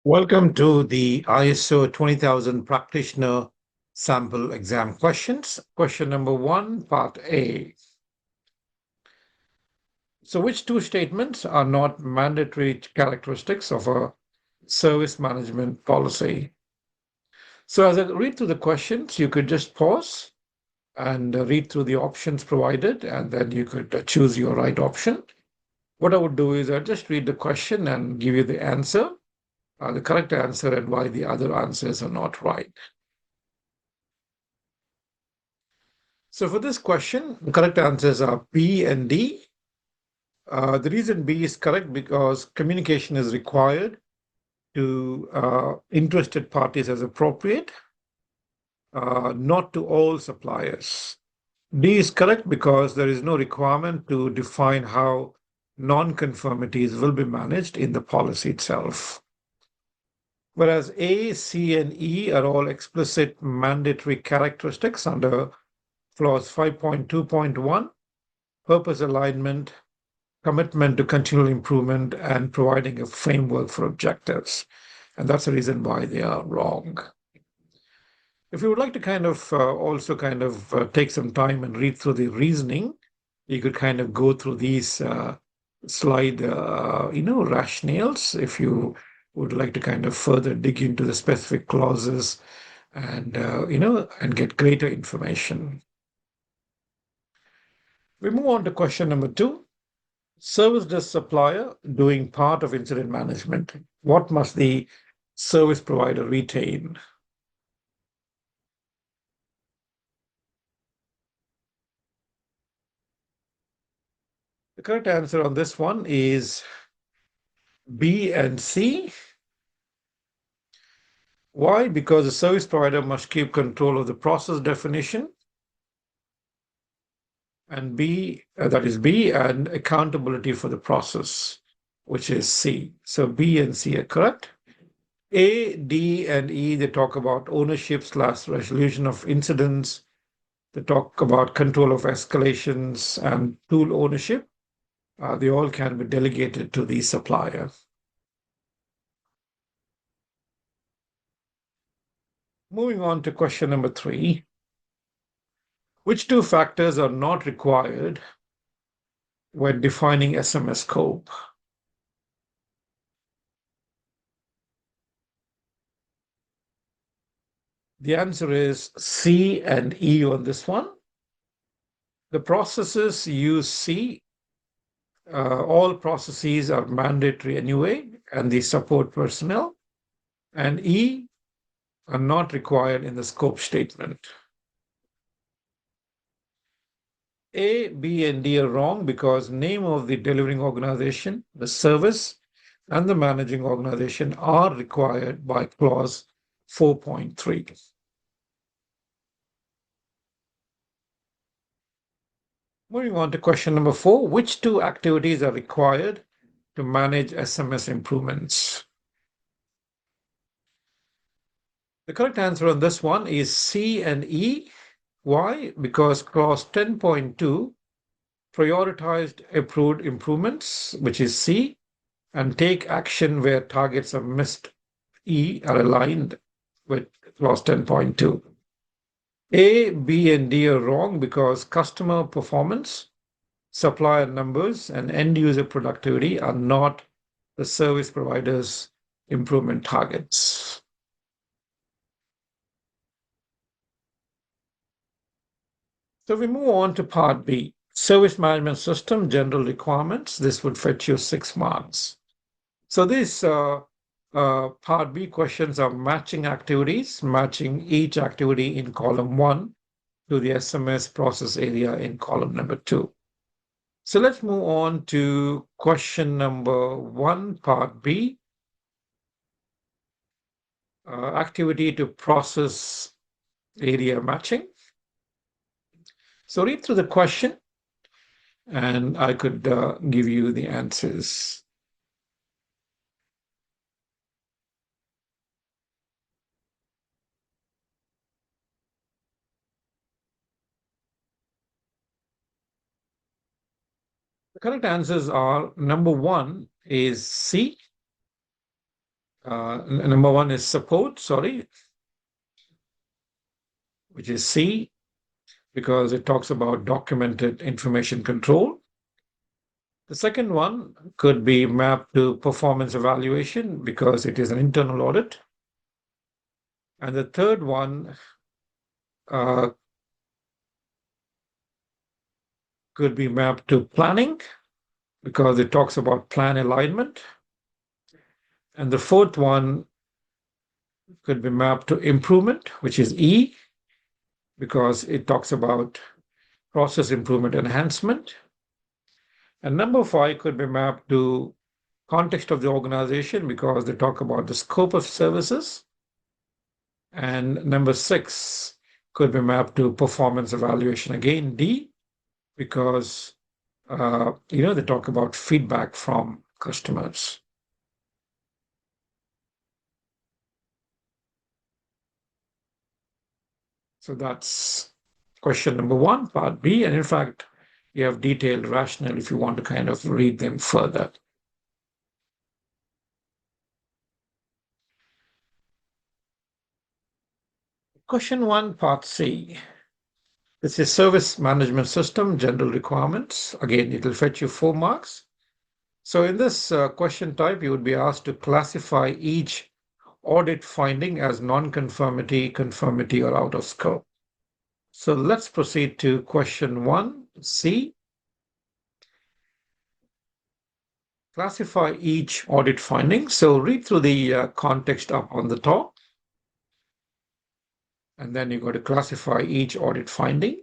Welcome to the ISO 20000 Practitioner Sample Exam Questions. Question number 1, Part A. So which two statements are not mandatory characteristics of a service management policy? So as I read through the questions, you could just pause and read through the options provided, and then you could choose your right option. What I would do is I'll just read the question and give you the answer, the correct answer, and why the other answers are not right. So for this question, the correct answers are B and D. The reason B is correct because communication is required to interested parties as appropriate, not to all suppliers. D is correct because there is no requirement to define how non-conformities will be managed in the policy itself. Whereas A, C, and E are all explicit mandatory characteristics under clause 5.2.1, purpose alignment, commitment to continual improvement, and providing a framework for objectives. And that's the reason why they are wrong. If you would like to also take some time and read through the reasoning, you could kind of go through these slide, rationales if you would like to kind of further dig into the specific clauses and, and get greater information. We move on to question number 2. Service desk supplier doing part of incident management. What must the service provider retain? The correct answer on this one is B and C. Why? Because the service provider must keep control of the process definition, and B, that is B, and accountability for the process, which is C. So B and C are correct. A, D, and E, they talk about ownership/resolution of incidents. They talk about control of escalations and tool ownership. They all can be delegated to the supplier. Moving on to question number 3. Which two factors are not required when defining SMS scope? The answer is C and E on this one. The processes use C. All processes are mandatory anyway, and the support personnel. And E are not required in the scope statement. A, B, and D are wrong because name of the delivering organization, the service, and the managing organization are required by clause 4.3. Moving on to question number 4, which two activities are required to manage SMS improvements? The correct answer on this one is C and E. Why? Because clause 10.2 prioritized approved improvements, which is C, and take action where targets are missed, E, are aligned with clause 10.2. A, B, and D are wrong because customer performance, supplier numbers, and end user productivity are not the service provider's improvement targets. So we move on to part B, service management system general requirements. This would fetch you 6 marks. So these part B questions are matching activities, matching each activity in column 1 to the SMS process area in column number 2. So let's move on to question number 1, part B, activity to process area matching. So read through the question and I could give you the answers. The correct answers are number 1 is C. Number one is support, which is C, because it talks about documented information control. The second one could be mapped to performance evaluation because it is an internal audit. And the third one could be mapped to planning because it talks about plan alignment. And the fourth one could be mapped to improvement, which is E, because it talks about process improvement enhancement. And number 5 could be mapped to context of the organization because they talk about the scope of services. And number 6 could be mapped to performance evaluation. Again, D, because they talk about feedback from customers. So that's question number 1, part B. And in fact, you have detailed rationale if you want to kind of read them further. Question 1, part C. This is service management system, general requirements. Again, it will fetch you 4 marks. So in this question type, you would be asked to classify each audit finding as non-conformity, conformity, or out of scope. So let's proceed to question 1, C. Classify each audit finding. So read through the context up on the top. And then you got to classify each audit finding.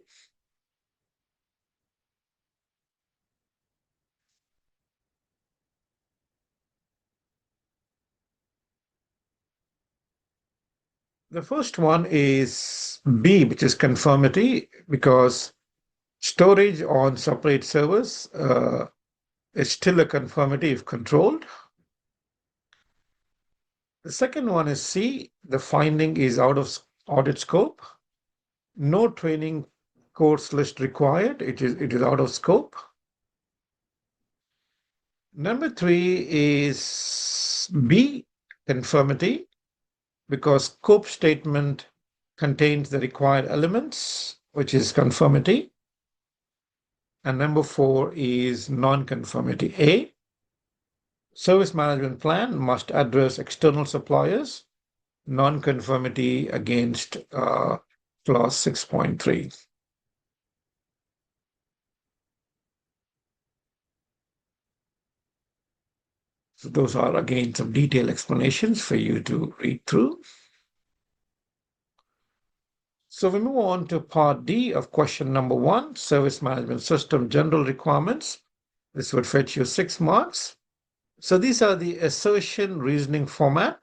The first one is B, which is conformity, because storage on separate servers is still a conformity if controlled. The second one is C, the finding is out of audit scope. No training course list required. It is out of scope. Number 3 is B, conformity, because scope statement contains the required elements, which is conformity. And number 4 is non-conformity. A, service management plan must address external suppliers, non-conformity against clause 6.3. So those are again some detailed explanations for you to read through. So we move on to part D of question number 1, service management system general requirements. This would fetch you 6 marks. So these are the assertion reasoning format.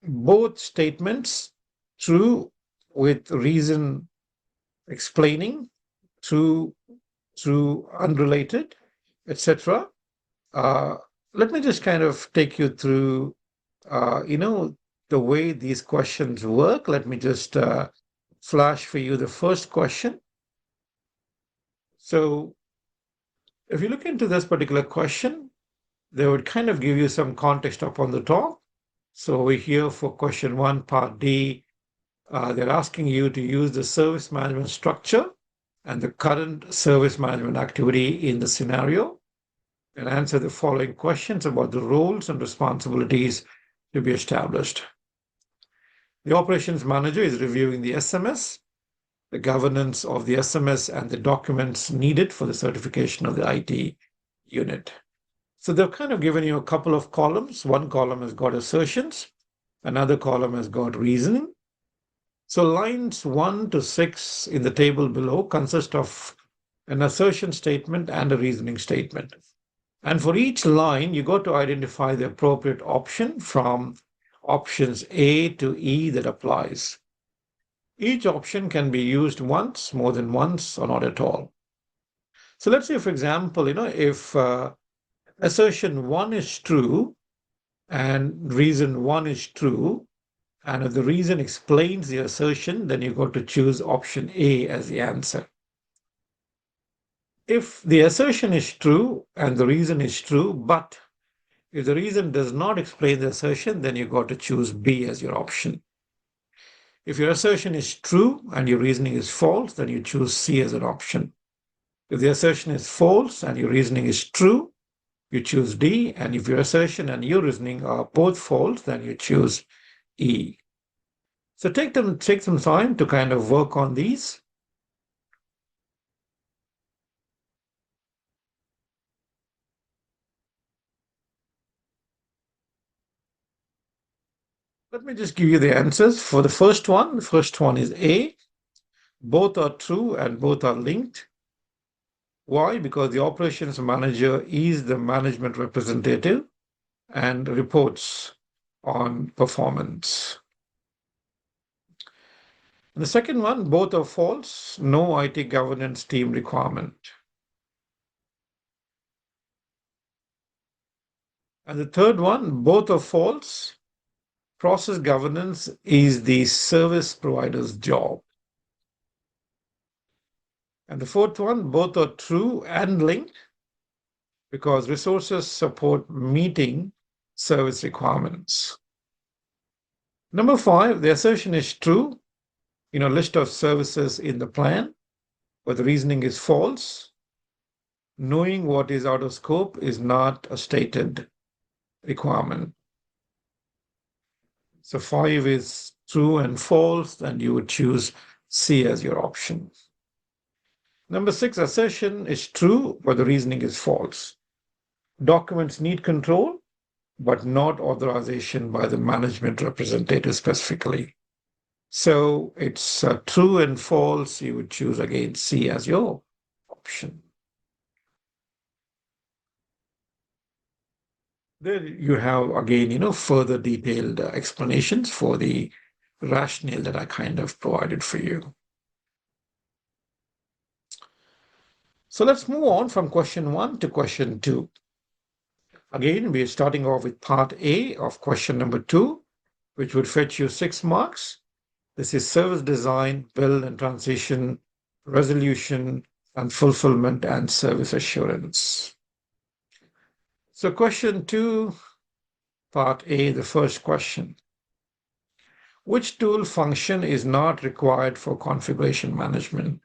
Both statements, true with reason explaining, true, unrelated, etc. Let me just kind of take you through, the way these questions work. Let me just flash for you the first question. So if you look into this particular question, they would kind of give you some context up on the top. So we're here for question 1, part D. They're asking you to use the service management structure and the current service management activity in the scenario and answer the following questions about the roles and responsibilities to be established. The operations manager is reviewing the SMS, the governance of the SMS, and the documents needed for the certification of the IT unit. So they've kind of given you a couple of columns. One column has got assertions, another column has got reasoning. So lines 1 to 6 in the table below consist of an assertion statement and a reasoning statement. And for each line, you got to identify the appropriate option from options A to E that applies. Each option can be used once, more than once, or not at all. So let's say, for example, if assertion 1 is true and reason 1 is true, and if the reason explains the assertion, then you got to choose option A as the answer. If the assertion is true and the reason is true, but If the reason does not explain the assertion, then you got to choose B as your option. If your assertion is true and your reasoning is false, then you choose C as an option. If the assertion is false and your reasoning is true, you choose D. And if your assertion and your reasoning are both false, then you choose E. So take some time to kind of work on these. Let me just give you the answers. For the first one is A. Both are true and both are linked. Why? Because the operations manager is the management representative and reports on performance. And the second one, both are false. No IT governance team requirement. And the third one, both are false. Process governance is the service provider's job. And the fourth one, both are true and linked because resources support meeting service requirements. Number 5, the assertion is true. List of services in the plan, but the reasoning is false. Knowing what is out of scope is not a stated requirement. So 5 is true and false, and you would choose C as your option. Number 6, assertion is true, but the reasoning is false. Documents need control, but not authorization by the management representative specifically. So it's true and false. You would choose again C as your option. There you have again, further detailed explanations for the rationale that I kind of provided for you. So let's move on from question 1 to question 2. Again, we're starting off with part A of question number 2, which would fetch you 6 marks. This is service design, build and transition, resolution, and fulfillment and service assurance. So question 2, part A, the first question. Which tool function is not required for configuration management?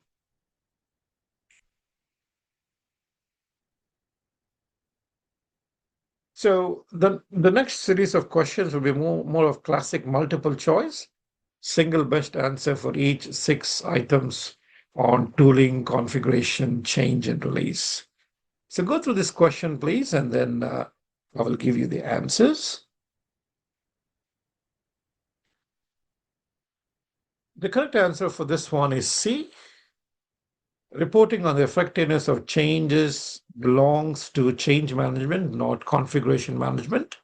So the next series of questions will be more of classic multiple choice, single best answer for each 6 items on tooling, configuration, change, and release. So go through this question, please, and then I will give you the answers. The correct answer for this one is C. Reporting on the effectiveness of changes belongs to change management, not configuration management.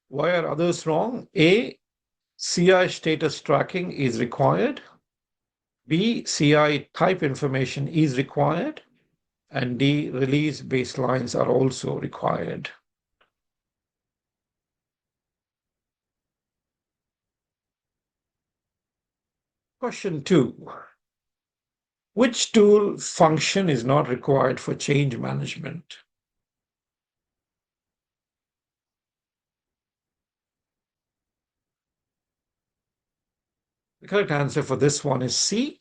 Why are others wrong? A, CI status tracking is required. B, CI type information is required. And D, release baselines are also required. Question 2. Which tool function is not required for change management? The correct answer for this one is C.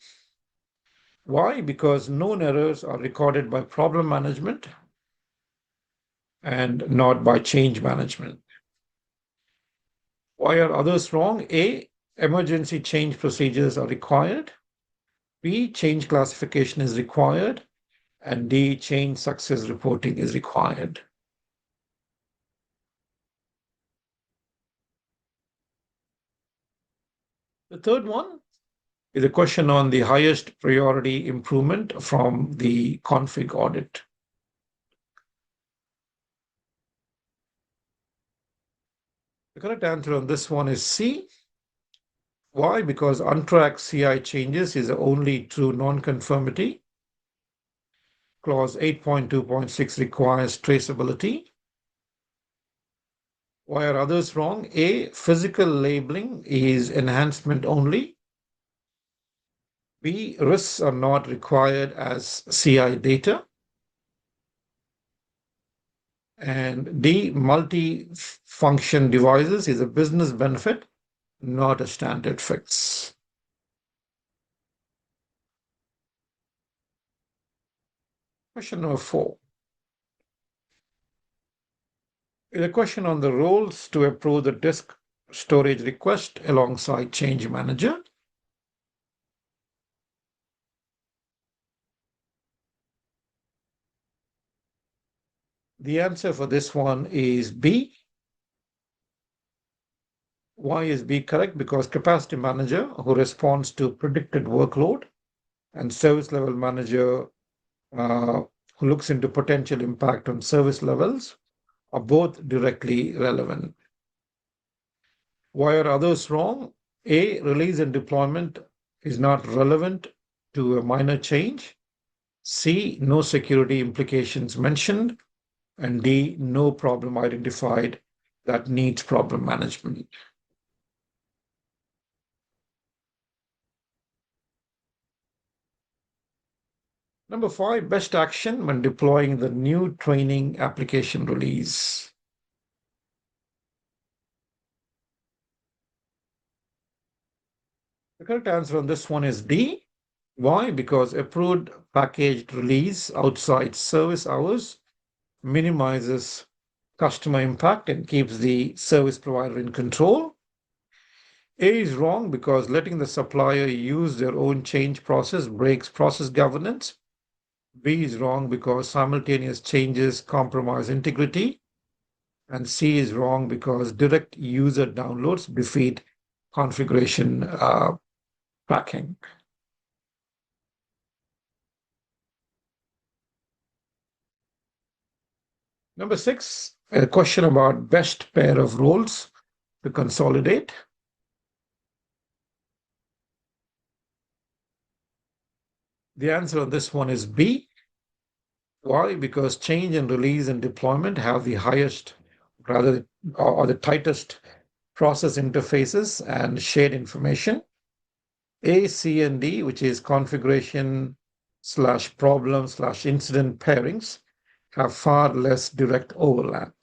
Why? Because known errors are recorded by problem management and not by change management. Why are others wrong? A, emergency change procedures are required. B, change classification is required. And D, change success reporting is required. The third one is a question on the highest priority improvement from the config audit. The correct answer on this one is C. Why? Because untracked CI changes is the only true non-conformity. Clause 8.2.6 requires traceability. Why are others wrong? A, physical labeling is enhancement only. B, risks are not required as CI data. And D, multi-function devices is a business benefit, not a standard fix. Question number 4. A question on the roles to approve the disk storage request alongside change manager. The answer for this one is B. Why is B correct? Because capacity manager, who responds to predicted workload, and service level manager, who looks into potential impact on service levels, are both directly relevant. Why are others wrong? A, release and deployment is not relevant to a minor change. C, no security implications mentioned. And D, no problem identified that needs problem management. Number 5, best action when deploying the new training application release. The correct answer on this one is D. Why? Because approved packaged release outside service hours minimizes customer impact and keeps the service provider in control. A is wrong because letting the supplier use their own change process breaks process governance. B is wrong because simultaneous changes compromise integrity. And C is wrong because direct user downloads defeat configuration tracking. Number 6, a question about best pair of roles to consolidate. The answer on this one is B. Why? Because change and release and deployment have the highest, rather, or the tightest process interfaces and shared information. A, C, and D, which is configuration / problem / incident pairings, have far less direct overlap.